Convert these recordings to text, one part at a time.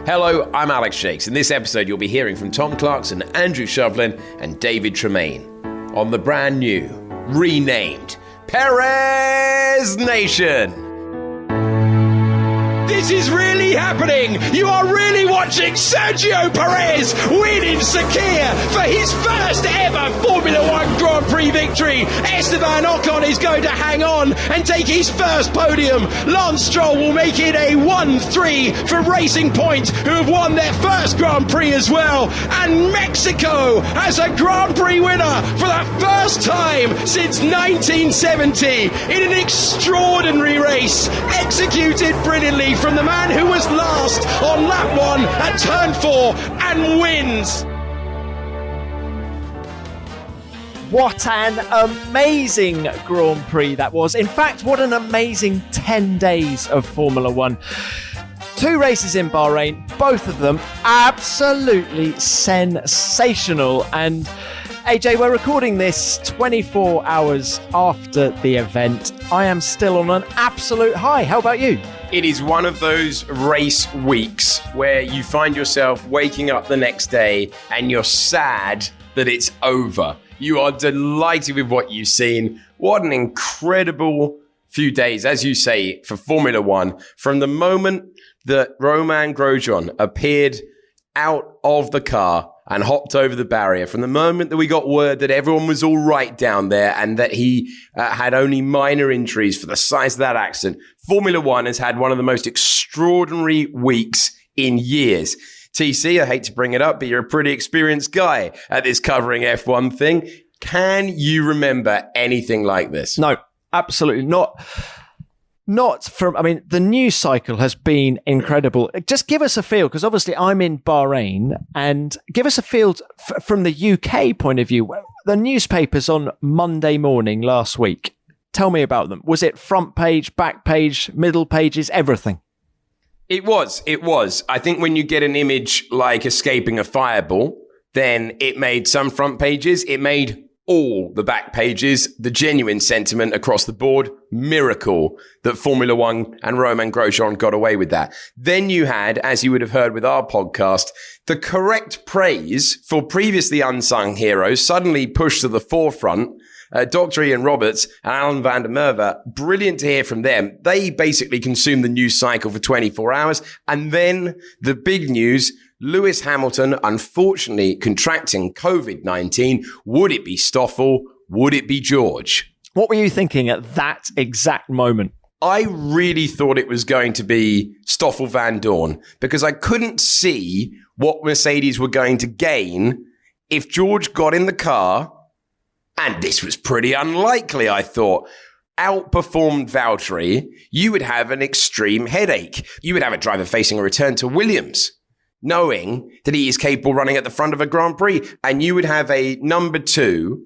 Hello, I'm Alex Jacques. In this episode, you'll be hearing from Tom Clarkson, Andrew Shovlin, and David Tremayne on the brand new, renamed Perez Nation. This is really happening. You are really watching Sergio Perez win in Sakir for his first ever Formula One Grand Prix victory. Esteban Ocon is going to hang on and take his first podium. Lance Stroll will make it a 1-3 for Racing Point, who have won their first Grand Prix as well. And Mexico has a Grand Prix winner for the first time since 1970 in an extraordinary race, executed brilliantly from the man who was last on lap 1 at turn 4 and wins. What an amazing Grand Prix that was. In fact, what an amazing 10 days of Formula One. 2 races in Bahrain, both of them absolutely sensational. And AJ, we're recording this 24 hours after the event. I am still on an absolute high. How about you? It is one of those race weeks where you find yourself waking up the next day and you're sad that it's over. You are delighted with what you've seen. What an incredible few days, as you say, for Formula One. From the moment that Romain Grosjean appeared out of the car and hopped over the barrier, from the moment that we got word that everyone was all right down there and that he had only minor injuries for the size of that accident, Formula One has had one of the most extraordinary weeks in years. TC, I hate to bring it up, but you're a pretty experienced guy at this covering F1 thing. Can you remember anything like this? No, absolutely not. Not from, I mean, the news cycle has been incredible. Just give us a feel, because obviously I'm in Bahrain, and give us a feel from the UK point of view. The newspapers on Monday morning last week, tell me about them. Was it front page, back page, middle pages, everything? It was. I think when you get an image like escaping a fireball, then it made some front pages. It made all the back pages. The genuine sentiment across the board, miracle that Formula One and Romain Grosjean got away with that. Then you had, as you would have heard with our podcast, the correct praise for previously unsung heroes suddenly pushed to the forefront. Dr. Ian Roberts and Alan van der Merwe, brilliant to hear from them. They basically consumed the news cycle for 24 hours. And then the big news, Lewis Hamilton, unfortunately contracting COVID-19. Would it be Stoffel? Would it be George? What were you thinking at that exact moment? I really thought it was going to be Stoffel Van Dorn, because I couldn't see what Mercedes were going to gain if George got in the car. And this was pretty unlikely, I thought. Outperformed Valtteri, you would have an extreme headache. You would have a driver facing a return to Williams, knowing that he is capable of running at the front of a Grand Prix. And you would have a number 2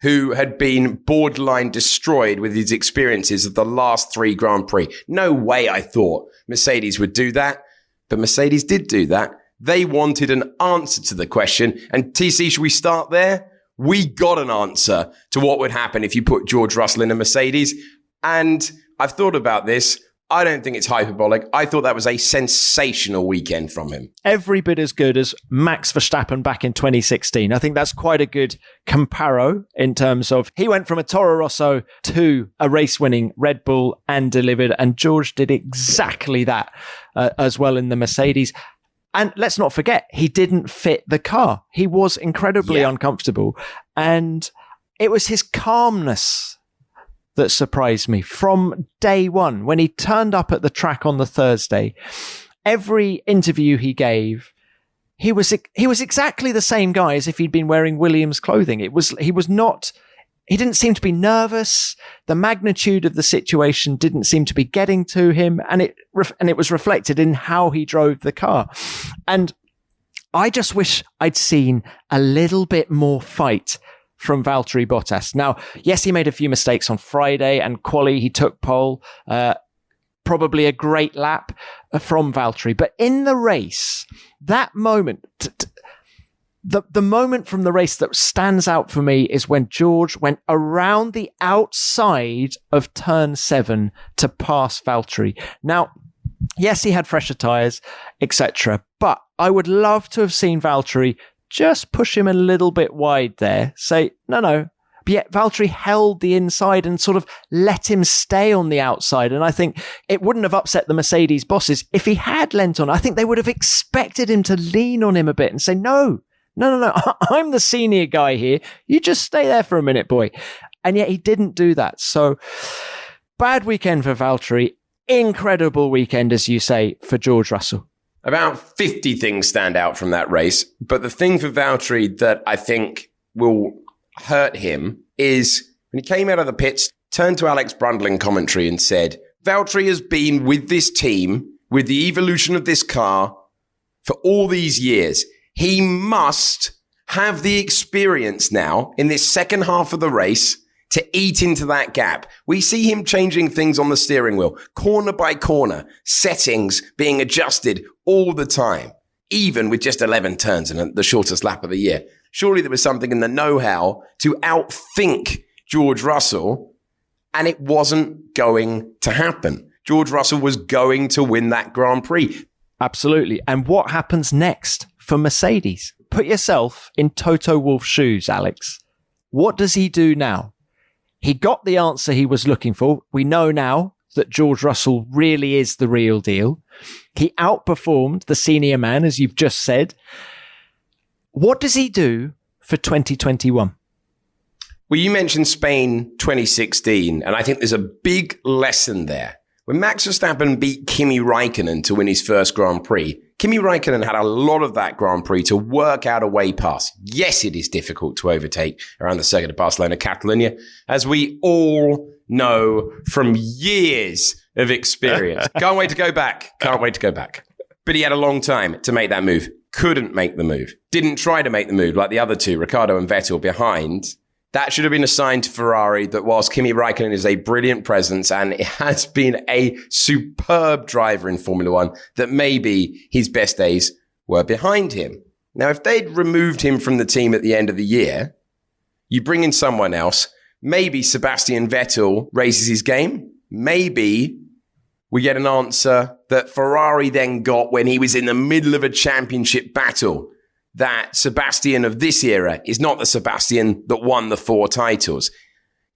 who had been borderline destroyed with his experiences of the last 3 Grand Prix. No way, I thought, Mercedes would do that. But Mercedes did do that. They wanted an answer to the question. And TC, should we start there? We got an answer to what would happen if you put George Russell in a Mercedes. And I've thought about this. I don't think it's hyperbolic. I thought that was a sensational weekend from him. Every bit as good as Max Verstappen back in 2016. I think that's quite a good comparo in terms of he went from a Toro Rosso to a race-winning Red Bull and delivered. And George did exactly that as well in the Mercedes. And let's not forget, he didn't fit the car. He was incredibly uncomfortable. And it was his calmness that surprised me from day one. When he turned up at the track on the Thursday, every interview he gave, he was exactly the same guy as if he'd been wearing Williams clothing. He didn't seem to be nervous. The magnitude of the situation didn't seem to be getting to him. And it was reflected in how he drove the car. And I just wish I'd seen a little bit more fight from Valtteri Bottas. Now, yes, he made a few mistakes on Friday, and quali, he took pole. Probably a great lap from Valtteri. But in the race, that moment... The moment from the race that stands out for me is when George went around the outside of turn 7 to pass Valtteri. Now, yes, he had fresher tyres. etc. But I would love to have seen Valtteri just push him a little bit wide there. Say, no. But yet Valtteri held the inside and sort of let him stay on the outside. And I think it wouldn't have upset the Mercedes bosses if he had leant on. I think they would have expected him to lean on him a bit and say, no, I'm the senior guy here. You just stay there for a minute, boy. And yet he didn't do that. So bad weekend for Valtteri. Incredible weekend, as you say, for George Russell. About 50 things stand out from that race. But the thing for Valtteri that I think will hurt him is when he came out of the pits, turned to Alex Brundle in commentary and said, Valtteri has been with this team, with the evolution of this car for all these years. He must have the experience now in this second half of the race to eat into that gap. We see him changing things on the steering wheel, corner by corner, settings being adjusted all the time, even with just 11 turns and the shortest lap of the year. Surely there was something in the know-how to outthink George Russell, and it wasn't going to happen. George Russell was going to win that Grand Prix. Absolutely. And what happens next for Mercedes? Put yourself in Toto Wolff's shoes, Alex. What does he do now? He got the answer he was looking for. We know now that George Russell really is the real deal. He outperformed the senior man, as you've just said. What does he do for 2021? Well, you mentioned Spain 2016, and I think there's a big lesson there. When Max Verstappen beat Kimi Raikkonen to win his first Grand Prix, Kimi Raikkonen had a lot of that Grand Prix to work out a way past. Yes, it is difficult to overtake around the Circuit of Barcelona, Catalonia, as we all know from years of experience. Can't wait to go back. But he had a long time to make that move. Couldn't make the move. Didn't try to make the move like the other two, Ricciardo and Vettel, behind. That should have been a sign to Ferrari that whilst Kimi Raikkonen is a brilliant presence and it has been a superb driver in Formula One, that maybe his best days were behind him. Now, if they'd removed him from the team at the end of the year, you bring in someone else, maybe Sebastian Vettel raises his game. Maybe we get an answer that Ferrari then got when he was in the middle of a championship battle, that Sebastian of this era is not the Sebastian that won the 4 titles.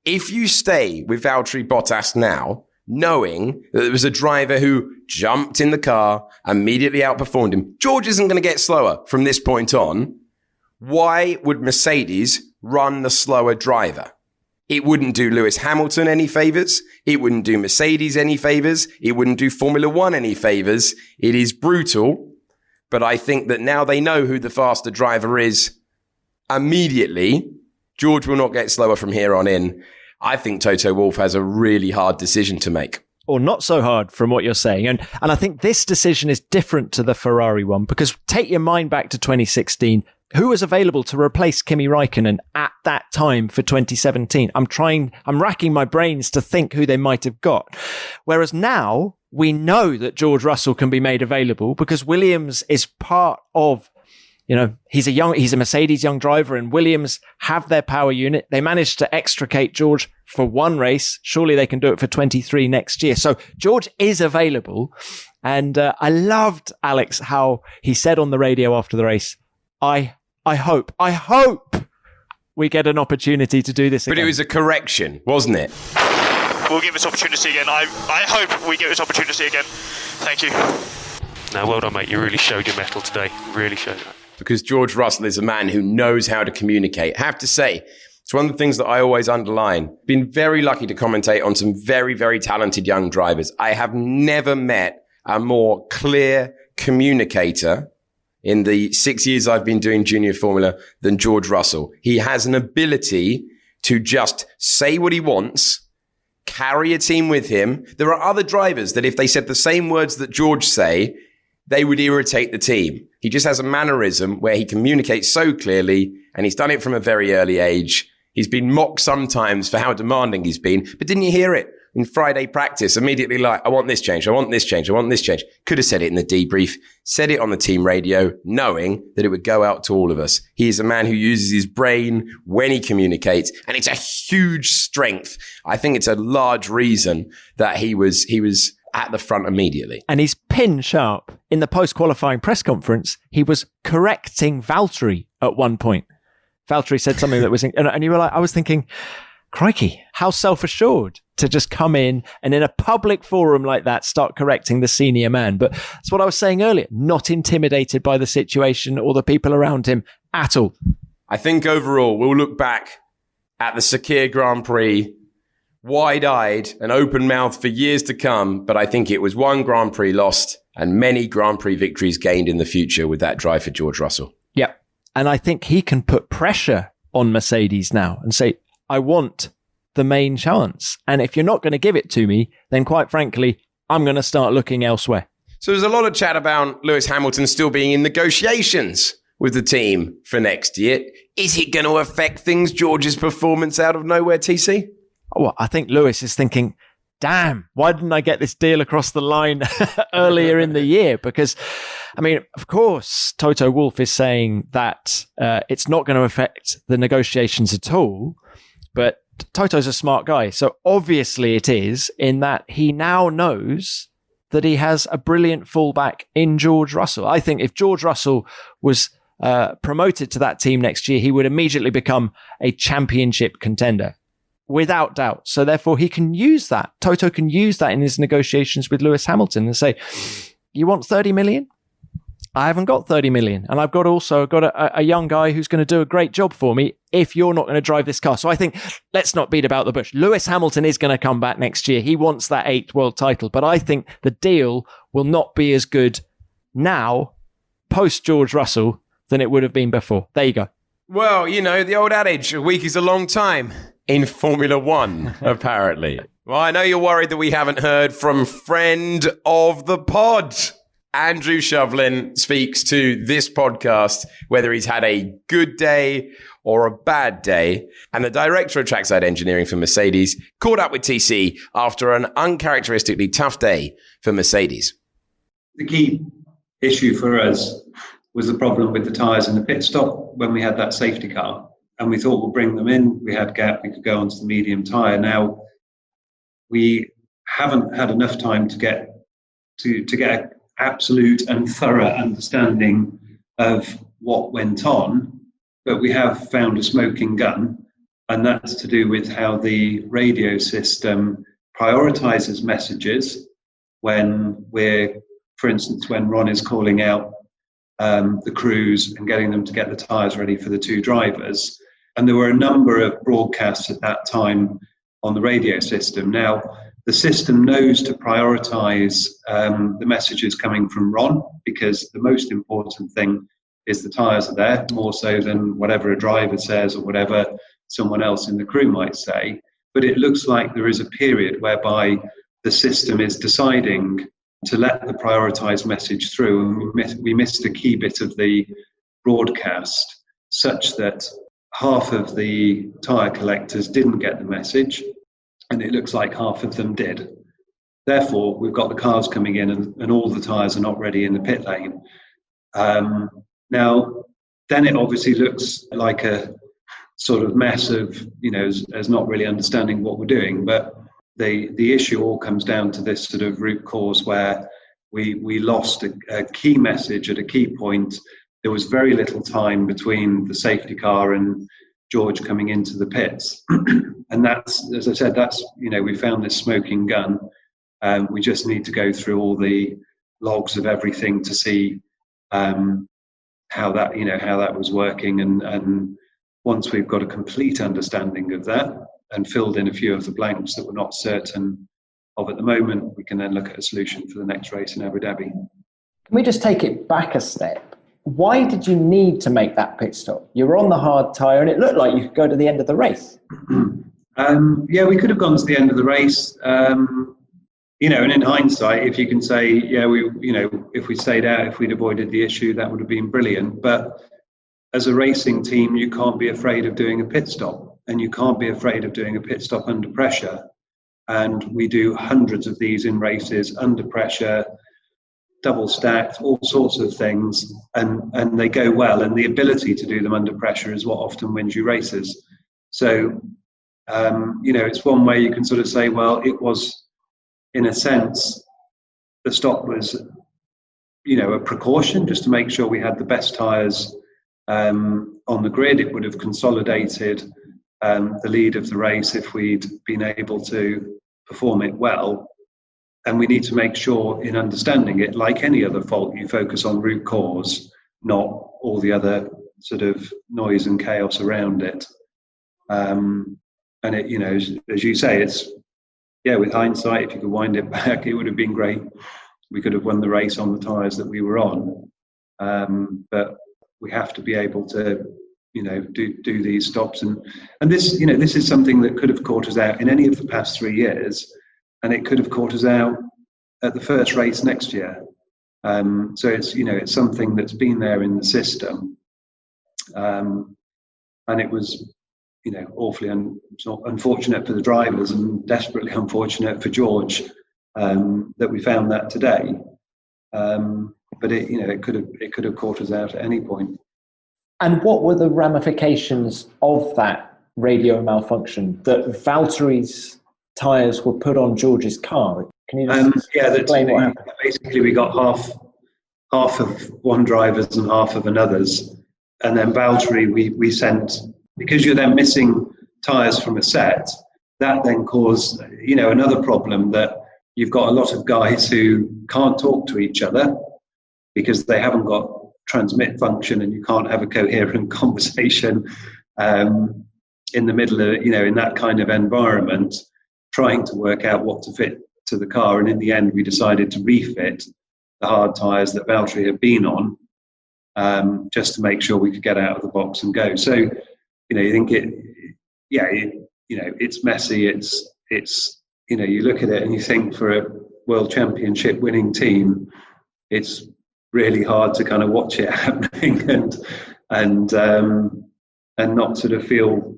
If you stay with Valtteri Bottas now, knowing that there was a driver who jumped in the car, immediately outperformed him, George isn't going to get slower from this point on. Why would Mercedes run the slower driver? It wouldn't do Lewis Hamilton any favors. It wouldn't do Mercedes any favors. It wouldn't do Formula One any favors. It is brutal. But I think that now they know who the faster driver is immediately. George will not get slower from here on in. I think Toto Wolff has a really hard decision to make. Or not so hard from what you're saying. And I think this decision is different to the Ferrari one, because take your mind back to 2016. Who was available to replace Kimi Raikkonen at that time for 2017? I'm racking my brains to think who they might have got. Whereas now we know that George Russell can be made available because Williams is part of, he's a Mercedes young driver, and Williams have their power unit. They managed to extricate George for one race. Surely they can do it for 23 next year. So George is available. And I loved, Alex, how he said on the radio after the race, I hope we get an opportunity to do this again. But it was a correction, wasn't it? We'll get this opportunity again. I hope we get this opportunity again. Thank you. No, well done, mate. You really showed your mettle today. Really showed that. Because George Russell is a man who knows how to communicate. I have to say, it's one of the things that I always underline. Been very lucky to commentate on some very, very talented young drivers. I have never met a more clear communicator in the 6 years I've been doing junior formula than George Russell. He has an ability to just say what he wants, carry a team with him. There are other drivers that if they said the same words that George say, they would irritate the team. He just has a mannerism where he communicates so clearly, and he's done it from a very early age. He's been mocked sometimes for how demanding he's been, but didn't you hear it? In Friday practice, immediately like, I want this change, I want this change, I want this change. Could have said it in the debrief, said it on the team radio, knowing that it would go out to all of us. He is a man who uses his brain when he communicates, and it's a huge strength. I think it's a large reason that he was at the front immediately. And he's pin sharp. In the post-qualifying press conference, he was correcting Valtteri at one point. Valtteri said something that was, and you were like, I was thinking, crikey, how self-assured to just come in and in a public forum like that, start correcting the senior man. But that's what I was saying earlier, not intimidated by the situation or the people around him at all. I think overall, we'll look back at the Sakir Grand Prix wide-eyed and open-mouthed for years to come, but I think it was one Grand Prix lost and many Grand Prix victories gained in the future with that drive for George Russell. Yep. And I think he can put pressure on Mercedes now and say, I want the main chance. And if you're not going to give it to me, then quite frankly, I'm going to start looking elsewhere. So there's a lot of chat about Lewis Hamilton still being in negotiations with the team for next year. Is it going to affect things, George's performance out of nowhere, TC? Well, I think Lewis is thinking, damn, why didn't I get this deal across the line earlier in the year? Because, I mean, of course, Toto Wolff is saying that it's not going to affect the negotiations at all. But Toto's a smart guy. So obviously it is, in that he now knows that he has a brilliant fullback in George Russell. I think if George Russell was promoted to that team next year, he would immediately become a championship contender. Without doubt. So therefore, he can use that. Toto can use that in his negotiations with Lewis Hamilton and say, you want 30 million? I haven't got 30 million. And I've got a young guy who's going to do a great job for me if you're not going to drive this car. So I think, let's not beat about the bush. Lewis Hamilton is going to come back next year. He wants that 8th world title. But I think the deal will not be as good now, post George Russell, than it would have been before. There you go. Well, you know, the old adage, a week is a long time in Formula One, apparently. Well, I know you're worried that we haven't heard from friend of the pod. Andrew Shovlin speaks to this podcast, whether he's had a good day or a bad day. And the director of trackside engineering for Mercedes caught up with TC after an uncharacteristically tough day for Mercedes. The key issue for us was the problem with the tyres in the pit stop when we had that safety car. And we thought we'll bring them in. We had gap, we could go onto the medium tyre. Now, we haven't had enough time to get an absolute and thorough understanding of what went on, but we have found a smoking gun, and that's to do with how the radio system prioritizes messages when for instance, when Ron is calling out the crews and getting them to get the tyres ready for the two drivers. And there were a number of broadcasts at that time on the radio system. Now, the system knows to prioritise the messages coming from Ron, because the most important thing is the tyres are there, more so than whatever a driver says or whatever someone else in the crew might say. But it looks like there is a period whereby the system is deciding to let the prioritised message through. And we missed a key bit of the broadcast, such that half of the tyre collectors didn't get the message, and it looks like half of them did. Therefore, we've got the cars coming in and all the tyres are not ready in the pit lane. Now, then it obviously looks like a sort of mess of, as not really understanding what we're doing. But the issue all comes down to this sort of root cause where we lost a key message at a key point. There was very little time between the safety car and George coming into the pits. And that's, as I said, we found this smoking gun. We just need to go through all the logs of everything to see how that was working. And once we've got a complete understanding of that and filled in a few of the blanks that we're not certain of at the moment, we can then look at a solution for the next race in Abu Dhabi. Can we just take it back a step? Why did you need to make that pit stop? You were on the hard tyre and it looked like you could go to the end of the race. We could have gone to the end of the race. And in hindsight, if you can say, if we stayed out, if we'd avoided the issue, that would have been brilliant. But as a racing team, you can't be afraid of doing a pit stop, and you can't be afraid of doing a pit stop under pressure. And we do hundreds of these in races under pressure, double stacked, all sorts of things, and they go well. And the ability to do them under pressure is what often wins you races. So, it's one way you can sort of say, well, it was, in a sense, the stop was, a precaution just to make sure we had the best tyres on the grid. It would have consolidated the lead of the race if we'd been able to perform it well. And we need to make sure, in understanding it, like any other fault, you focus on root cause, not all the other sort of noise and chaos around it. And it, as you say, it's, with hindsight, if you could wind it back, it would have been great. We could have won the race on the tyres that we were on. But we have to be able to, do these stops. And this, this is something that could have caught us out in any of the past 3 years, and it could have caught us out at the first race next year. So it's, it's something that's been there in the system. And it was, awfully unfortunate for the drivers and desperately unfortunate for George that we found that today. But it could have caught us out at any point. And what were the ramifications of that radio malfunction, that Valtteri's tyres were put on George's car? Can you just explain what happened? Basically, we got half of one driver's and half of another's, and then Valtteri we sent, because you're then missing tyres from a set. That then caused another problem, that you've got a lot of guys who can't talk to each other because they haven't got transmit function, and you can't have a coherent conversation in the middle of, in that kind of environment, trying to work out what to fit to the car. And in the end, we decided to refit the hard tyres that Valtteri had been on, just to make sure we could get out of the box and go. So, you think it's messy. It's you look at it and you think, for a world championship winning team, it's really hard to kind of watch it happening and not sort of feel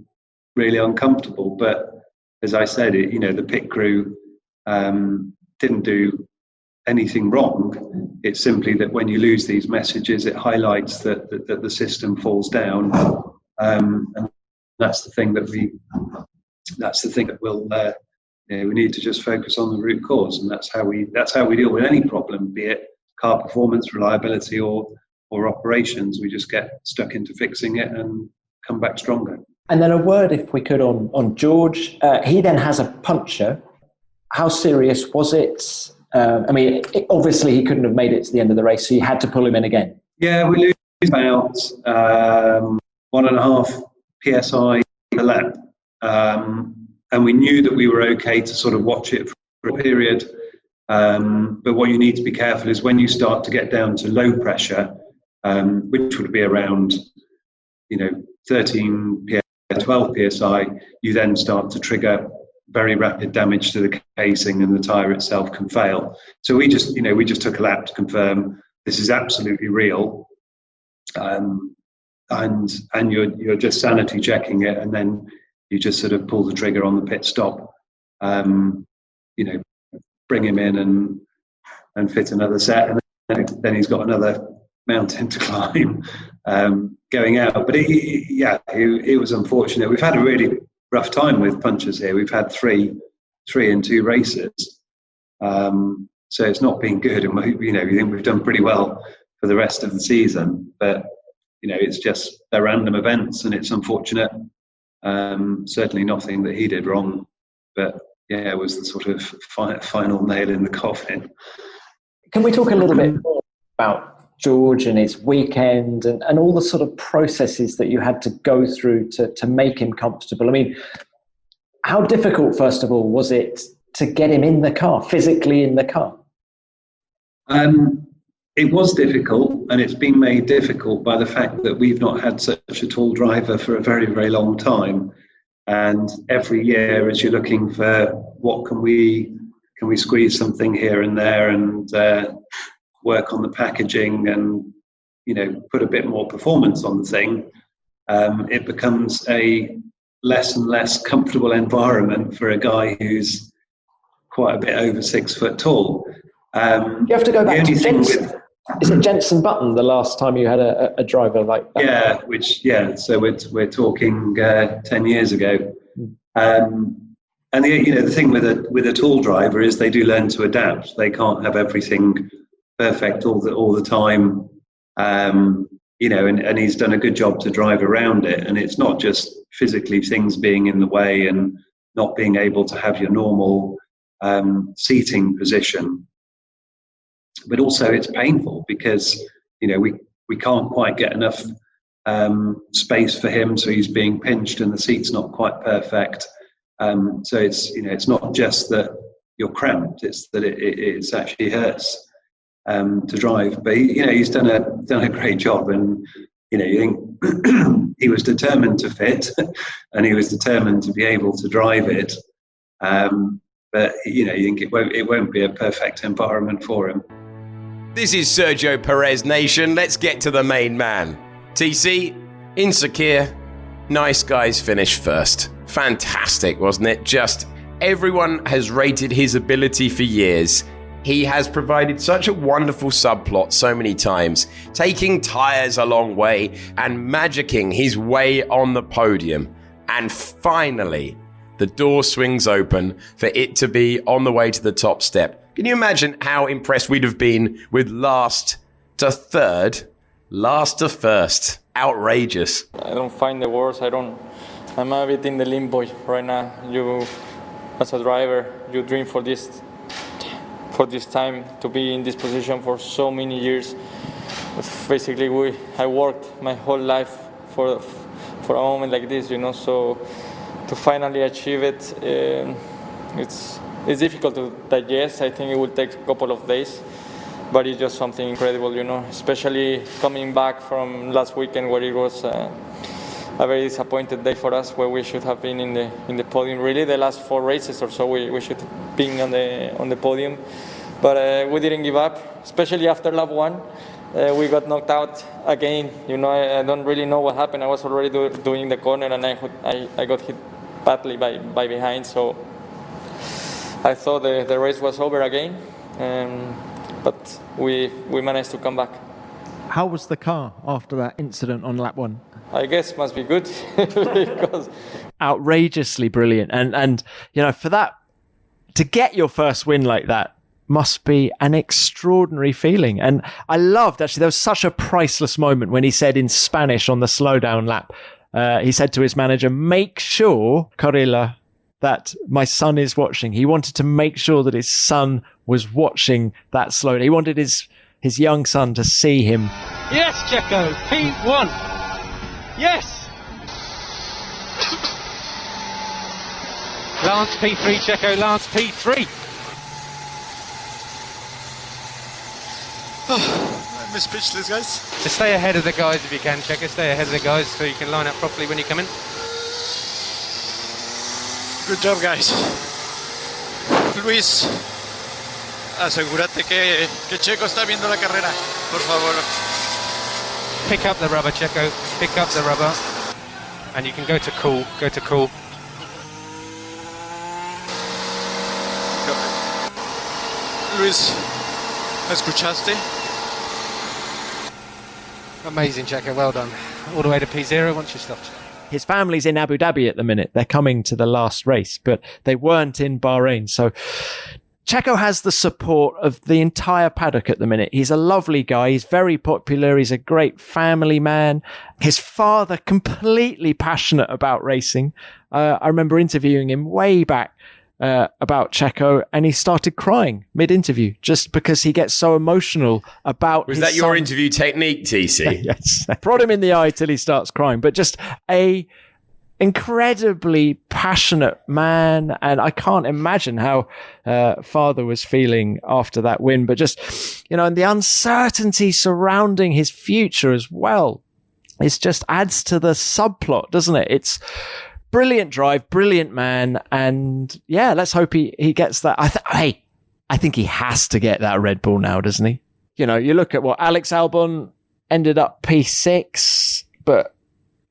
really uncomfortable. But as I said, the pit crew didn't do anything wrong. It's simply that when you lose these messages, it highlights that the system falls down, and that's the thing that we'll we need to just focus on the root cause, and that's how we deal with any problem, be it car performance, reliability, or operations. We just get stuck into fixing it and come back stronger. And then a word, if we could, on George. He then has a puncture. How serious was it? Obviously he couldn't have made it to the end of the race, so you had to pull him in again. Yeah, we lose about 1.5 PSI a lap. And we knew that we were okay to sort of watch it for a period. But what you need to be careful is when you start to get down to low pressure, which would be around, 13 PSI, 12 PSI, you then start to trigger very rapid damage to the casing, and the tyre itself can fail. So we just took a lap to confirm this is absolutely real, and you're just sanity checking it, and then you just sort of pull the trigger on the pit stop, bring him in and fit another set, and then he's got another mountain to climb going out. But it was unfortunate. We've had a really rough time with punches here. We've had three in 2 races, so it's not been good. And we think we've done pretty well for the rest of the season. But it's just they're random events, and it's unfortunate. Certainly nothing that he did wrong, but it was the sort of final nail in the coffin. Can we talk a little bit more about George and his weekend and all the sort of processes that you had to go through to make him comfortable? I mean, how difficult, first of all, was it to get him in the car, physically in the car? It was difficult, and it's been made difficult by the fact that we've not had such a tall driver for a very, very long time. And every year, as you're looking for what can we squeeze something here and there, and work on the packaging, and put a bit more performance on the thing, it becomes a less and less comfortable environment for a guy who's quite a bit over 6 foot tall. You have to go back to Jensen. Is it Jensen Button the last time you had a driver like that? So we're talking 10 years ago. And And the thing with a tall driver is they do learn to adapt. They can't have everything perfect all the time. And he's done a good job to drive around it. And it's not just physically things being in the way and not being able to have your normal seating position, but also it's painful because we can't quite get enough space for him, so he's being pinched and the seat's not quite perfect. So it's not just that you're cramped; it's that it actually hurts to drive. But he's done a great job, and you think he was determined to fit, and he was determined to be able to drive it. But you think it won't be a perfect environment for him. This is Sergio Perez Nation. Let's get to the main man. TC, insecure, nice guys finish first. Fantastic, wasn't it? Just everyone has rated his ability for years. He has provided such a wonderful subplot so many times, taking tyres a long way and magicking his way on the podium. And finally, the door swings open for it to be on the way to the top step. Can you imagine how impressed we'd have been with last to third, last to first? Outrageous. I don't find the words. I'm a bit in the limbo right now. You, as a driver, you dream for this time to be in this position for so many years. Basically, I worked my whole life for a moment like this, So to finally achieve it, it's difficult to digest. I think it will take a couple of days, but it's just something incredible, Especially coming back from last weekend where it was a very disappointed day for us, where we should have been in the podium. Really, the last 4 races or so, we should have been on the podium, but we didn't give up. Especially after lap 1, we got knocked out again. I don't really know what happened. I was already doing the corner, and I got hit badly by behind. So I thought the race was over again, but we managed to come back. How was the car after that incident on lap 1? I guess must be good because outrageously brilliant, and for that, to get your first win like that must be an extraordinary feeling. And I loved, actually, there was such a priceless moment when he said in Spanish on the slowdown lap, he said to his manager, "Make sure, Carrilla, that my son is watching." He wanted to make sure that his son was watching that slowdown. He wanted his young son to see him. Yes, Checo, P1. Yes. Lance P3, Checo, Lance P3. I'm speechless, guys. To stay ahead of the guys if you can, Checo. Stay ahead of the guys so you can line up properly when you come in. Good job, guys. Luis, asegúrate que Checo está viendo la carrera, por favor. Pick up the rubber, Checo. Pick up the rubber. And you can go to cool. Go to cool. Luis, ¿escuchaste? Amazing, Checo. Well done. All the way to P0 once you stopped. His family's in Abu Dhabi at the minute. They're coming to the last race, but they weren't in Bahrain. So Checo has the support of the entire paddock at the minute. He's a lovely guy. He's very popular. He's a great family man. His father, completely passionate about racing. I remember interviewing him way back about Checo, and he started crying mid-interview just because he gets so emotional about Was his that your son. interview technique, TC? Yes. Prod him in the eye till he starts crying, but just a incredibly passionate man, and I can't imagine how father was feeling after that win, but just, and the uncertainty surrounding his future as well. It just adds to the subplot, doesn't it? It's brilliant drive, brilliant man, and yeah, let's hope he gets that. I think he has to get that Red Bull now, doesn't he? You look at what Alex Albon ended up P6, but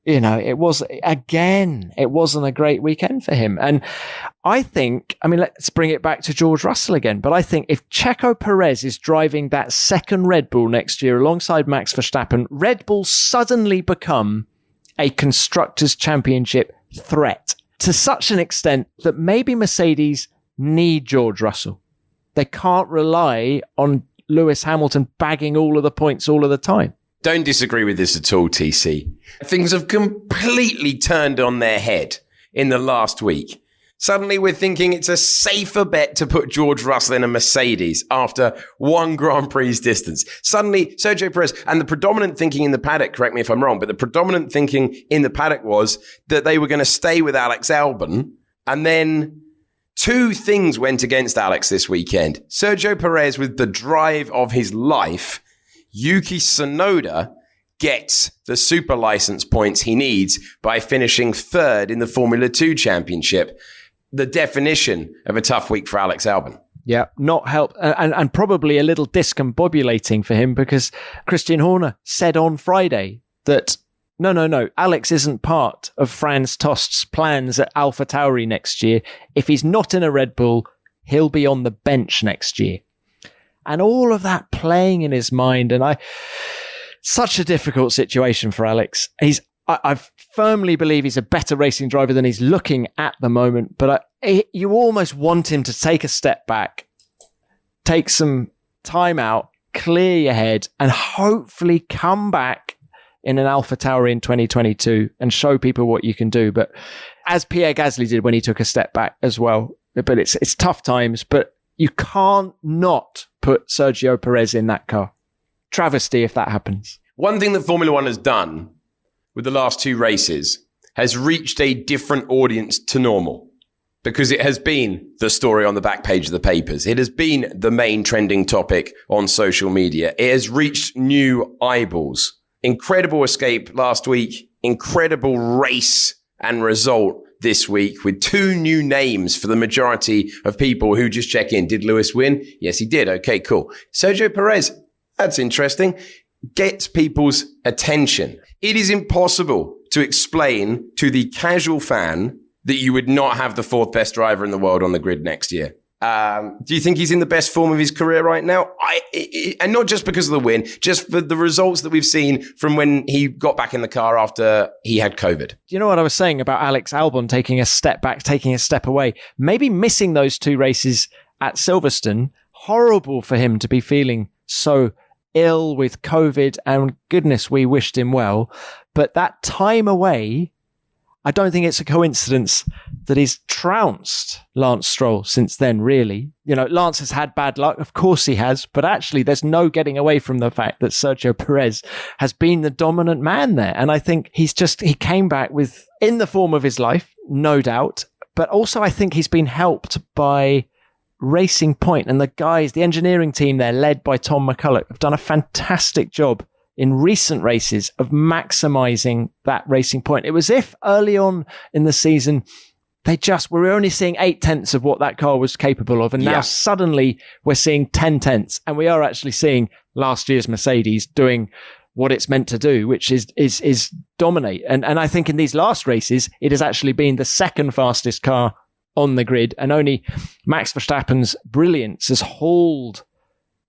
it wasn't a great weekend for him. And let's bring it back to George Russell again. But I think if Checo Perez is driving that second Red Bull next year alongside Max Verstappen, Red Bull suddenly become a Constructors' Championship threat. to such an extent that maybe Mercedes need George Russell. They can't rely on Lewis Hamilton bagging all of the points all of the time. Don't disagree with this at all, TC. Things have completely turned on their head in the last week. Suddenly we're thinking it's a safer bet to put George Russell in a Mercedes after one Grand Prix distance. Suddenly, Sergio Perez, and the predominant thinking in the paddock, correct me if I'm wrong, but the predominant thinking in the paddock was that they were going to stay with Alex Albon. And then two things went against Alex this weekend. Sergio Perez with the drive of his life. Yuki Tsunoda gets the super license points he needs by finishing third in the Formula 2 championship. The definition of a tough week for Alex Albon. Yeah, not help, and probably a little discombobulating for him, because Christian Horner said on Friday that no, Alex isn't part of Franz Tost's plans at AlphaTauri next year. If he's not in a Red Bull, he'll be on the bench next year. And all of that playing in his mind, and such a difficult situation for Alex. I firmly believe he's a better racing driver than he's looking at the moment, but you almost want him to take a step back, take some time out, clear your head, and hopefully come back in an AlphaTauri in 2022 and show people what you can do. But as Pierre Gasly did when he took a step back as well. But it's tough times, but you can't not put Sergio Perez in that car. Travesty if that happens. One thing that Formula One has done with the last two races has reached a different audience to normal, because it has been the story on the back page of the papers. It has been the main trending topic on social media. It has reached new eyeballs. Incredible escape last week. Incredible race and result this week with two new names for the majority of people who just check in. Did Lewis win? Yes, he did. Okay, cool. Sergio Perez, that's interesting. Gets people's attention. It is impossible to explain to the casual fan that you would not have the fourth best driver in the world on the grid next year. Do you think he's in the best form of his career right now? And not just because of the win, just for the results that we've seen from when he got back in the car after he had COVID. You know what I was saying about Alex Albon taking a step back, taking a step away, maybe missing those two races at Silverstone. Horrible for him to be feeling so ill with COVID, and goodness, we wished him well. But that time away, I don't think it's a coincidence that he's trounced Lance Stroll since then, really. You know, Lance has had bad luck. Of course he has. But actually, there's no getting away from the fact that Sergio Perez has been the dominant man there. And I think he came back in the form of his life, no doubt. But also, I think he's been helped by Racing Point, and the engineering team there, led by Tom McCulloch, have done a fantastic job in recent races of maximizing that Racing Point. It was if early on in the season, we were only seeing 0.8 of what that car was capable of. And now suddenly we're seeing 0.1, and we are actually seeing last year's Mercedes doing what it's meant to do, which is dominate. And I think in these last races, it has actually been the second fastest car on the grid, and only Max Verstappen's brilliance has hauled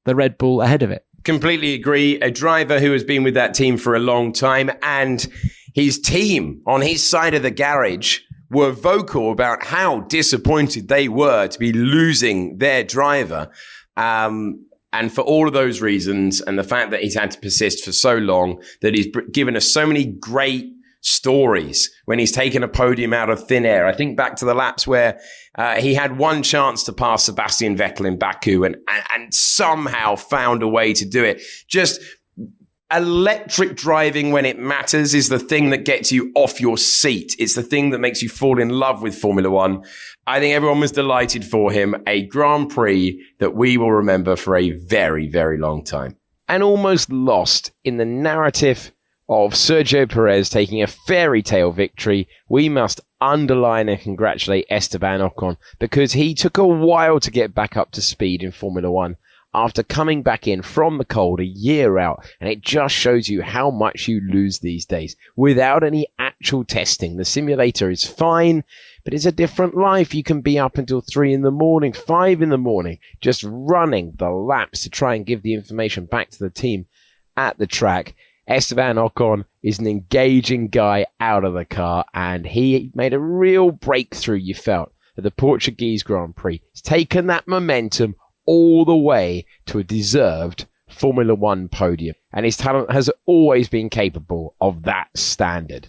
the Red Bull ahead of it. Completely agree. A driver who has been with that team for a long time, and his team on his side of the garage were vocal about how disappointed they were to be losing their driver. And for all of those reasons, and the fact that he's had to persist for so long, that he's given us so many great stories when he's taken a podium out of thin air. I think back to the laps where he had one chance to pass Sebastian Vettel in Baku and somehow found a way to do it. Just electric driving when it matters is the thing that gets you off your seat. It's the thing that makes you fall in love with Formula One. I think everyone was delighted for him. A Grand Prix that we will remember for a very, very long time. And almost lost in the narrative of Sergio Perez taking a fairy tale victory, we must underline and congratulate Esteban Ocon, because he took a while to get back up to speed in Formula One after coming back in from the cold a year out, and it just shows you how much you lose these days without any actual testing. The simulator is fine, but it's a different life. You can be up until 3 a.m, 5 a.m, just running the laps to try and give the information back to the team at the track. Esteban Ocon is an engaging guy out of the car, and he made a real breakthrough, you felt, at the Portuguese Grand Prix. He's taken that momentum all the way to a deserved Formula One podium, and his talent has always been capable of that standard.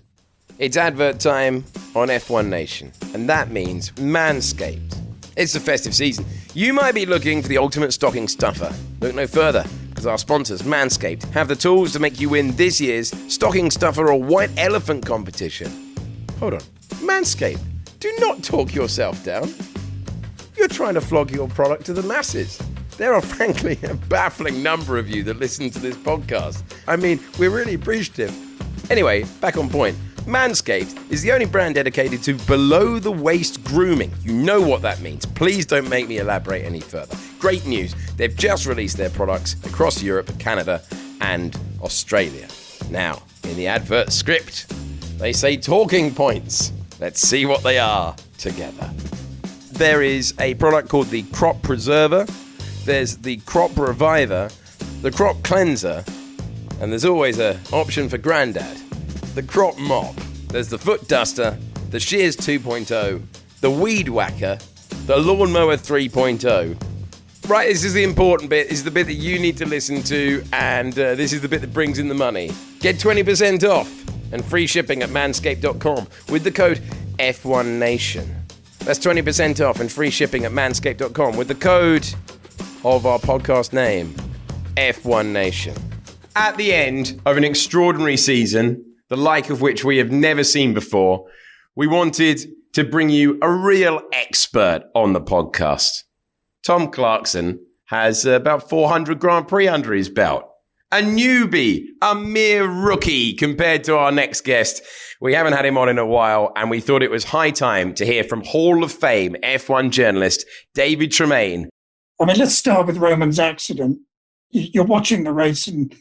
It's advert time on F1 Nation, and that means Manscaped. It's the festive season. You might be looking for the ultimate stocking stuffer. Look no further, because our sponsors, Manscaped, have the tools to make you win this year's stocking stuffer or white elephant competition. Hold on. Manscaped, do not talk yourself down. You're trying to flog your product to the masses. There are frankly a baffling number of you that listen to this podcast. I mean, we're really appreciative. Anyway, back on point. Manscaped is the only brand dedicated to below-the-waist grooming. You know what that means. Please don't make me elaborate any further. Great news. They've just released their products across Europe, Canada, and Australia. Now, in the advert script, they say talking points. Let's see what they are together. There is a product called the Crop Preserver. There's the Crop Reviver, the Crop Cleanser, and there's always an option for Grandad. The Crop Mop, there's the Foot Duster, the Shears 2.0, the Weed Whacker, the Lawnmower 3.0. Right, this is the important bit. This is the bit that you need to listen to, and this is the bit that brings in the money. Get 20% off and free shipping at manscaped.com with the code F1Nation. That's 20% off and free shipping at manscaped.com with the code of our podcast name, F1 Nation. At the end of an extraordinary season, the like of which we have never seen before, we wanted to bring you a real expert on the podcast. Tom Clarkson has about 400 Grand Prix under his belt. A newbie, a mere rookie compared to our next guest. We haven't had him on in a while, and we thought it was high time to hear from Hall of Fame F1 journalist David Tremayne. I mean, let's start with Roman's accident. You're watching the race and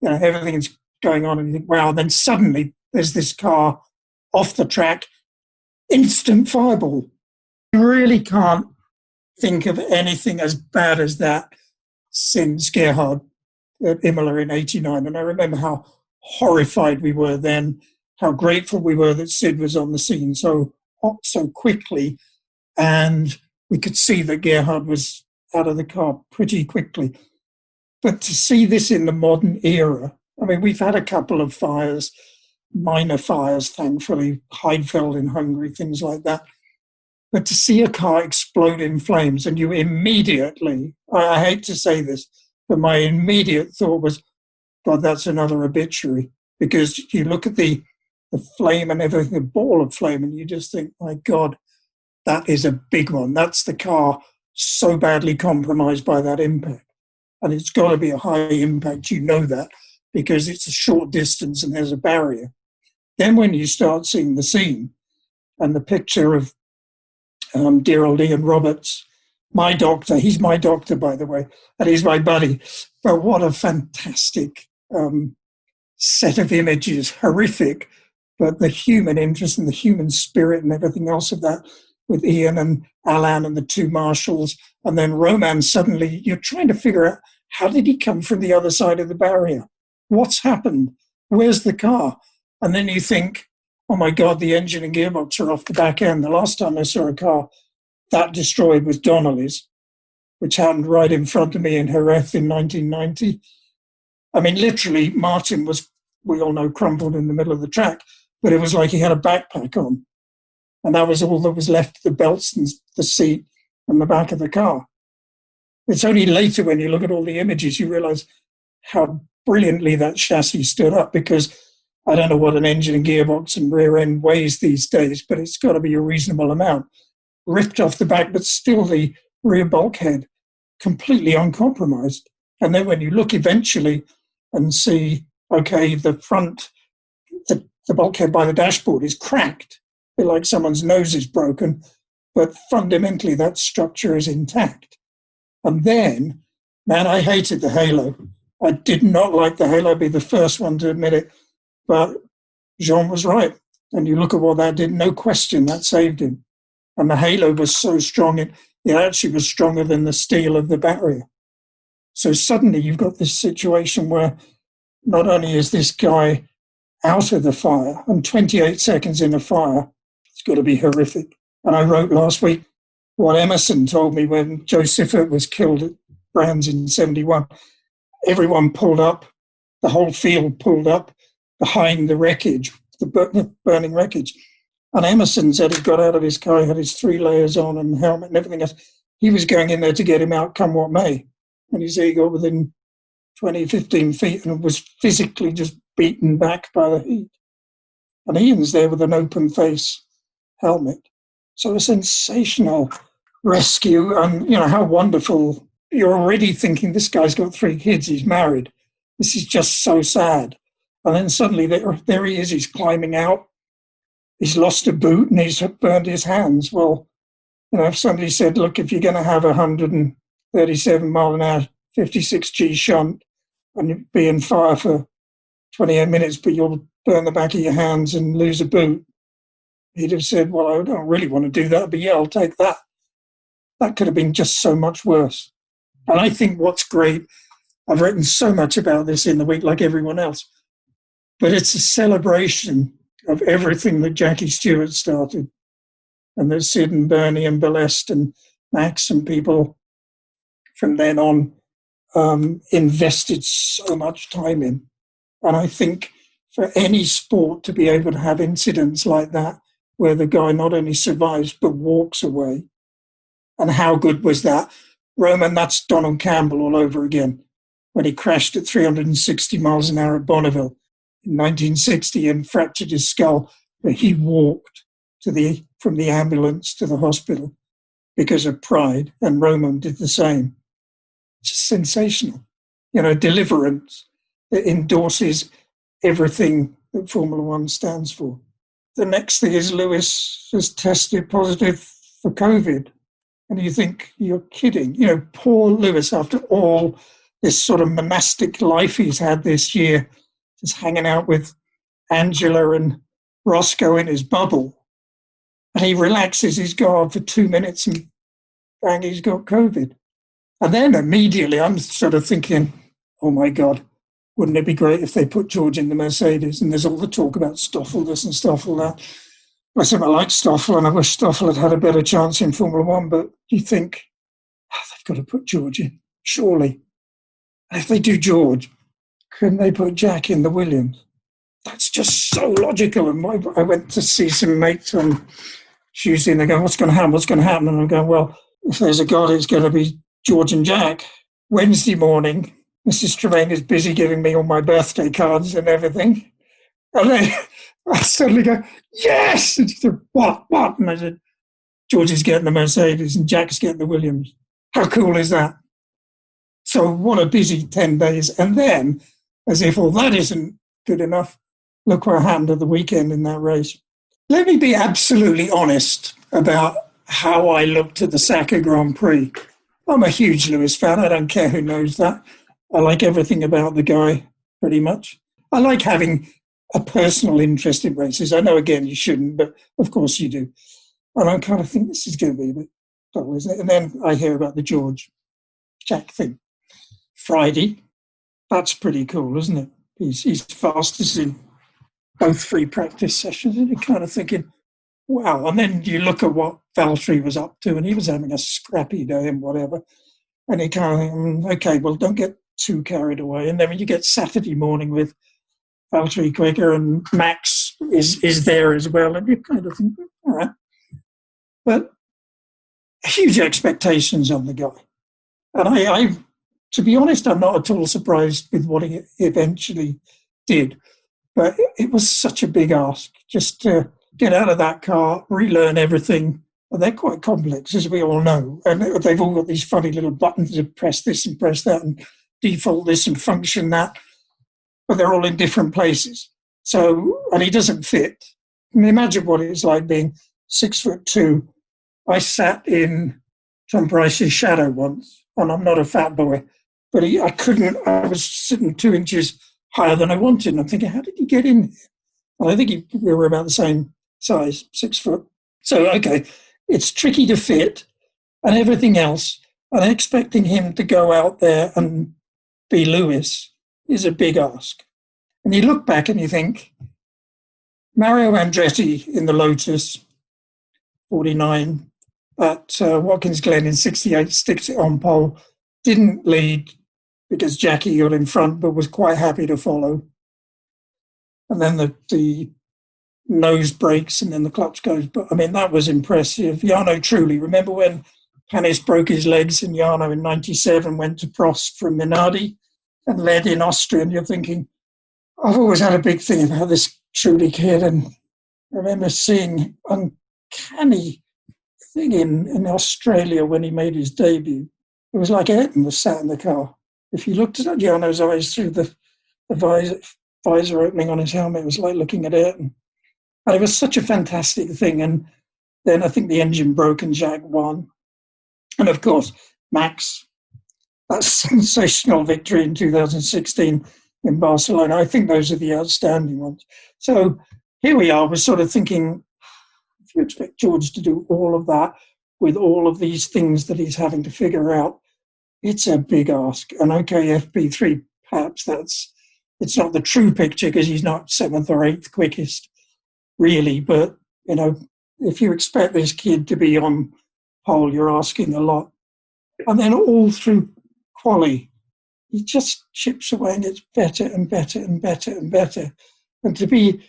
everything's going on and you think, wow, then suddenly there's this car off the track, instant fireball. You really can't think of anything as bad as that since Gerhard at Imola in 89. And I remember how horrified we were then, how grateful we were that Sid was on the scene so quickly. And we could see that Gerhard was out of the car pretty quickly. But to see this in the modern era, I mean, we've had a couple of fires, minor fires, thankfully, Heidfeld in Hungary, things like that. But to see a car explode in flames and you immediately, I hate to say this, but my immediate thought was, God, that's another obituary. Because you look at the flame and everything, the ball of flame, and you just think, my God, that is a big one. That's the car so badly compromised by that impact. And it's got to be a high impact, you know that, because it's a short distance and there's a barrier. Then when you start seeing the scene and the picture of dear old Ian Roberts, my doctor, he's my doctor, by the way, and he's my buddy, but what a fantastic set of images, horrific, but the human interest and the human spirit and everything else of that with Ian and Alan and the two marshals, and then Roman suddenly, you're trying to figure out, how did he come from the other side of the barrier? What's happened? Where's the car? And then you think, oh my God, the engine and gearbox are off the back end. The last time I saw a car that destroyed was Donnelly's, which happened right in front of me in Jerez in 1990. I mean, literally, Martin was, we all know, crumpled in the middle of the track, but it was like he had a backpack on. And that was all that was left, the belts and the seat and the back of the car. It's only later when you look at all the images, you realize how brilliantly that chassis stood up, because I don't know what an engine and gearbox and rear end weighs these days, but it's got to be a reasonable amount. Ripped off the back, but still the rear bulkhead completely uncompromised. And then when you look eventually and see, okay, the front, the bulkhead by the dashboard is cracked, a bit like someone's nose is broken, but fundamentally that structure is intact. And then, man, I hated the halo. I did not like the halo. I'd be the first one to admit it. But Jean was right. And you look at what that did, no question, that saved him. And the halo was so strong, it actually was stronger than the steel of the barrier. So suddenly you've got this situation where not only is this guy out of the fire and 28 seconds in the fire, it's got to be horrific. And I wrote last week what Emerson told me when Joe Siffert was killed at Brands in 71. Everyone pulled up, the whole field pulled up behind the wreckage, the burning wreckage. And Emerson said he got out of his car, he had his 3 layers on and helmet and everything else. He was going in there to get him out come what may. And he said he got within 20, 15 feet and was physically just beaten back by the heat. And Ian's there with an open face helmet. So a sensational rescue, and how wonderful. You're already thinking this guy's got 3 kids, he's married. This is just so sad. And then suddenly there he is, he's climbing out. He's lost a boot and he's burned his hands. Well, if somebody said, look, if you're going to have 137 mile an hour, 56G shunt, and you'd be in fire for 28 minutes, but you'll burn the back of your hands and lose a boot, he'd have said, well, I don't really want to do that, but yeah, I'll take that. That could have been just so much worse. And I think what's great, I've written so much about this in the week like everyone else, but it's a celebration of everything that Jackie Stewart started, and that Sid and Bernie and Belest and Max and people from then on invested so much time in. And I think for any sport to be able to have incidents like that, where the guy not only survives but walks away, and how good was that? Roman, that's Donald Campbell all over again, when he crashed at 360 miles an hour at Bonneville in 1960 and fractured his skull, but he walked from the ambulance to the hospital because of pride, and Roman did the same. It's just sensational. Deliverance that endorses everything that Formula One stands for. The next thing is Lewis has tested positive for COVID. And you think, you're kidding. Poor Lewis, after all this sort of monastic life he's had this year, just hanging out with Angela and Roscoe in his bubble. And he relaxes his guard for 2 minutes and bang, he's got COVID. And then immediately I'm sort of thinking, oh my God, wouldn't it be great if they put George in the Mercedes? And there's all the talk about Stoffel this and Stoffel that. I said, I like Stoffel and I wish Stoffel had a better chance in Formula One, but you think, they've got to put George in, surely. And if they do George, couldn't they put Jack in the Williams? That's just so logical. And I went to see some mates on Tuesday and they go, what's going to happen? What's going to happen? And I'm going, well, if there's a God, it's going to be George and Jack. Wednesday morning, Mrs. Tremaine is busy giving me all my birthday cards and everything. And then I suddenly go, yes! And she said, what? And I said, George is getting the Mercedes and Jack's getting the Williams. How cool is that? So what a busy 10 days. And then, as if all that isn't good enough, look what happened at the weekend in that race. Let me be absolutely honest about how I looked at the Saka Grand Prix. I'm a huge Lewis fan. I don't care who knows that. I like everything about the guy, pretty much. I like having a personal interest in races. I know, again, you shouldn't, but of course you do. And I kind of think this is going to be a bit dull, isn't it? And then I hear about the George Jack thing. Friday, that's pretty cool, isn't it? He's fastest in both free practice sessions, and you're kind of thinking, wow. And then you look at what Valtteri was up to, and he was having a scrappy day and whatever. And you kind of think, okay, well, don't get too carried away. And then when you get Saturday morning with Valtteri quicker and Max is there as well, and you kind of think, all right. But huge expectations on the guy. And I to be honest, I'm not at all surprised with what he eventually did. But it was such a big ask just to get out of that car, relearn everything. And they're quite complex, as we all know. And they've all got these funny little buttons to press this and press that and default this and function that. But they're all in different places. So, and he doesn't fit. I mean, imagine what it's like being 6'2". I sat in Tom Price's shadow once, and I'm not a fat boy, but I was sitting 2 inches higher than I wanted. And I'm thinking, how did he get in here? And I think we were about the same size, 6 foot. So, okay, it's tricky to fit and everything else. And expecting him to go out there and be Lewis is a big ask. And you look back and you think, Mario Andretti in the Lotus, 49, at Watkins Glen in 68, sticks it on pole, didn't lead because Jackie got in front, but was quite happy to follow. And then the nose breaks and then the clutch goes. But, I mean, that was impressive. Jarno Trulli, remember when Panis broke his legs and Jarno in 97 went to Prost from Minardi and led in Austria? And you're thinking, I've always had a big thing about this Trulli kid. And I remember seeing uncanny thing in Australia when he made his debut. It was like Ayrton was sat in the car. If you looked at Jarno's eyes through the visor opening on his helmet, it was like looking at Ayrton. And it was such a fantastic thing. And then I think the engine broke and Jacques won. And of course, Max, that sensational victory in 2016 in Barcelona. I think those are the outstanding ones. So here we are, we're sort of thinking, if you expect George to do all of that with all of these things that he's having to figure out, it's a big ask. And okay, FP3, perhaps it's not the true picture because he's not 7th or 8th quickest, really. But, if you expect this kid to be on pole, you're asking a lot. And then all through quali, he just chips away and gets better and better and better and better. And to be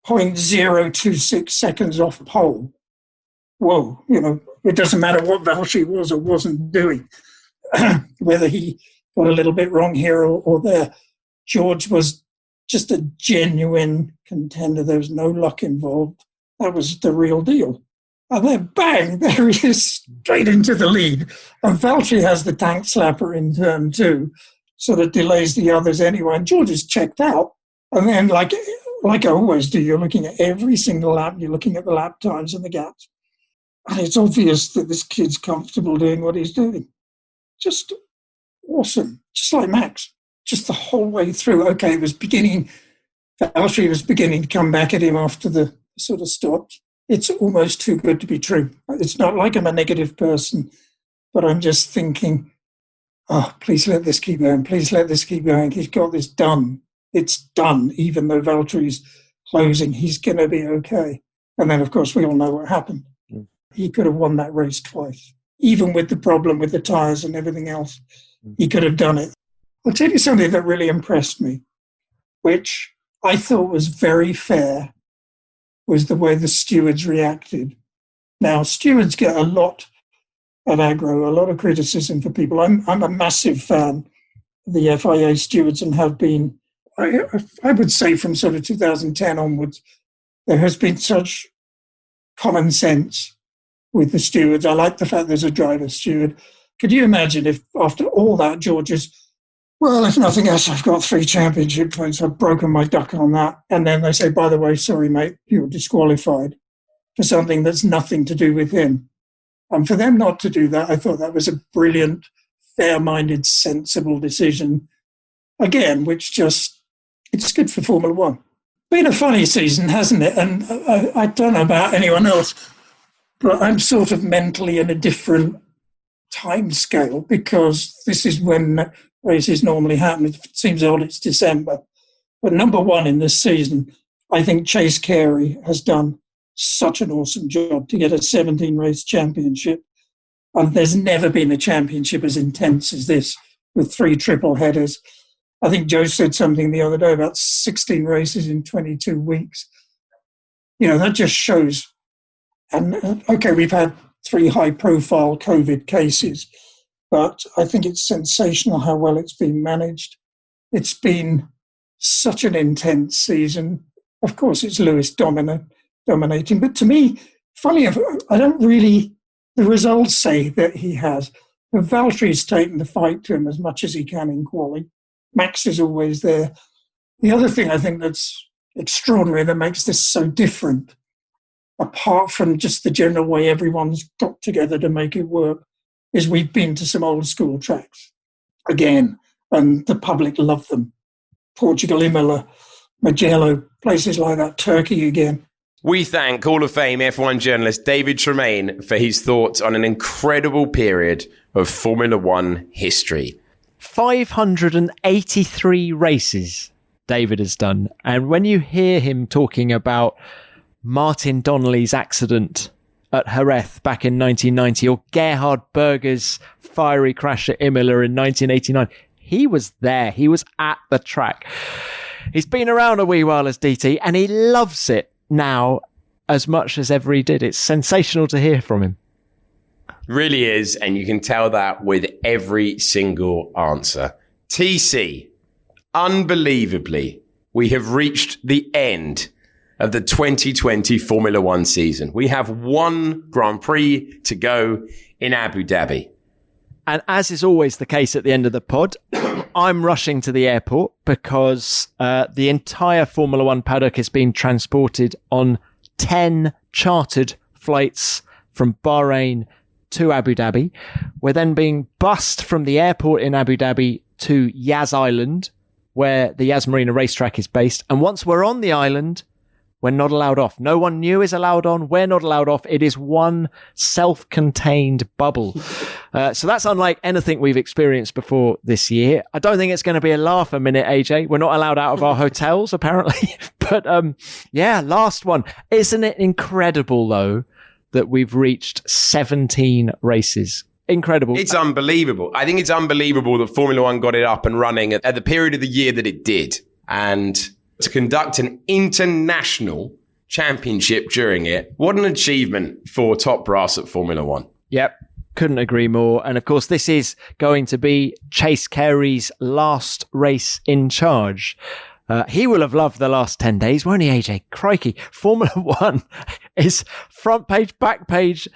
0.026 seconds off pole, whoa, it doesn't matter what Valtteri was or wasn't doing, whether he got a little bit wrong here or there. George was just a genuine contender. There was no luck involved. That was the real deal. And then bang, there he is, straight into the lead. And Valtteri has the tank slapper in turn 2, sort of delays the others anyway. And George is checked out. And then, like I always do, you're looking at every single lap, you're looking at the lap times and the gaps. And it's obvious that this kid's comfortable doing what he's doing. Just awesome. Just like Max. Just the whole way through. Okay, Valtteri was beginning to come back at him after the sort of stopped. It's almost too good to be true. It's not like I'm a negative person, but I'm just thinking, please let this keep going. Please let this keep going. He's got this done. It's done. Even though Valtteri's closing, he's going to be okay. And then, of course, we all know what happened. He could have won that race twice. Even with the problem with the tyres and everything else, he could have done it. I'll tell you something that really impressed me, which I thought was very fair, was the way the stewards reacted. Now, stewards get a lot of aggro, a lot of criticism for people. I'm a massive fan of the FIA stewards and have been, I would say from sort of 2010 onwards, there has been such common sense with the stewards. I like the fact there's a driver steward. Could you imagine if after all that, George is, well, if nothing else, I've got 3 championship points. I've broken my duck on that. And then they say, by the way, sorry, mate, you're disqualified for something that's nothing to do with him. And for them not to do that, I thought that was a brilliant, fair-minded, sensible decision. Again, which just, it's good for Formula One. Been a funny season, hasn't it? And I don't know about anyone else, but I'm sort of mentally in a different time scale because this is when races normally happen. It seems odd it's December. But number one in this season, I think Chase Carey has done such an awesome job to get a 17-race championship. And there's never been a championship as intense as this with 3 triple headers. I think Joe said something the other day about 16 races in 22 weeks. That just shows. And, okay, we've had 3 high-profile COVID cases, but I think it's sensational how well it's been managed. It's been such an intense season. Of course, it's Lewis dominating, but to me, funny enough, I don't really, the results say that he has. But Valtteri's taken the fight to him as much as he can in quali. Max is always there. The other thing I think that's extraordinary that makes this so different, apart from just the general way everyone's got together to make it work, is we've been to some old school tracks again, and the public love them. Portugal, Imola, Mugello, places like that, Turkey again. We thank Hall of Fame F1 journalist David Tremayne for his thoughts on an incredible period of Formula One history. 583 races David has done. And when you hear him talking about Martin Donnelly's accident at Jerez back in 1990 or Gerhard Berger's fiery crash at Imola in 1989, he was there. He was at the track. He's been around a wee while as DT, and he loves it now as much as ever he did. It's sensational to hear from him. Really is, and you can tell that with every single answer. TC, unbelievably, we have reached the end of the 2020 Formula One season. We have one Grand Prix to go in Abu Dhabi. And as is always the case at the end of the pod, I'm rushing to the airport because the entire Formula One paddock is being transported on 10 chartered flights from Bahrain to Abu Dhabi. We're then being bussed from the airport in Abu Dhabi to Yas Island, where the Yas Marina racetrack is based. And once we're on the island, we're not allowed off. No one new is allowed on. We're not allowed off. It is one self-contained bubble. So that's unlike anything we've experienced before this year. I don't think it's going to be a laugh a minute, AJ. We're not allowed out of our hotels, apparently. But yeah, last one. Isn't it incredible, though, that we've reached 17 races? Incredible. It's unbelievable. I think it's unbelievable that Formula One got it up and running at the period of the year that it did. And to conduct an international championship during it, what an achievement for top brass at Formula One. Yep, couldn't agree more. And of course, this is going to be Chase Carey's last race in charge. He will have loved the last 10 days, won't he, AJ? Crikey. Formula One is front page, back page.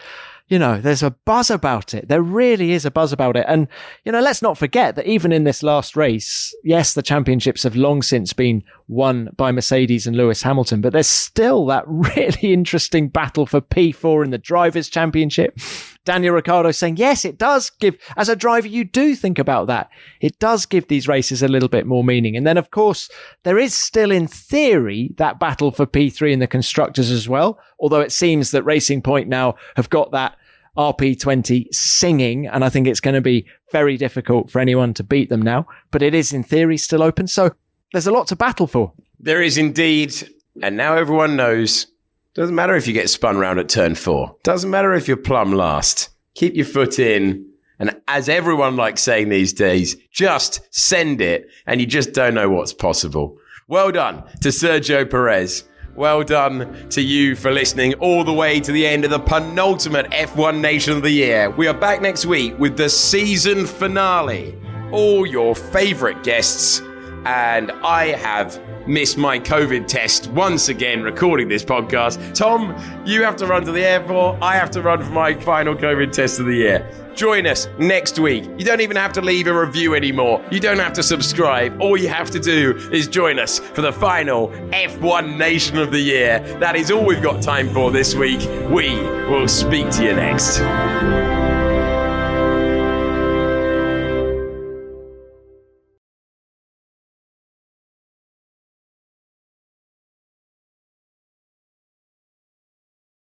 You know, there's a buzz about it. There really is a buzz about it. And, you know, let's not forget that even in this last race, yes, the championships have long since been won by Mercedes and Lewis Hamilton, but there's still that really interesting battle for P4 in the Drivers' Championship. Daniel Ricciardo saying, yes, it does give, as a driver, you do think about that. It does give these races a little bit more meaning. And then, of course, there is still, in theory, that battle for P3 in the constructors as well. Although it seems that Racing Point now have got that RP20 singing, and I think it's going to be very difficult for anyone to beat them now. But it is, in theory, still open. So there's a lot to battle for. There is indeed. And now everyone knows. Doesn't matter if you get spun round at turn 4. Doesn't matter if you're plumb last. Keep your foot in. And as everyone likes saying these days, just send it. And you just don't know what's possible. Well done to Sergio Perez. Well done to you for listening all the way to the end of the penultimate F1 Nation of the Year. We are back next week with the season finale. All your favourite guests. And I have missed my COVID test once again recording this podcast. Tom, you have to run to the airport. I have to run for my final COVID test of the year. Join us next week. You don't even have to leave a review anymore. You don't have to subscribe. All you have to do is join us for the final F1 Nation of the Year. That is all we've got time for this week. We will speak to you next.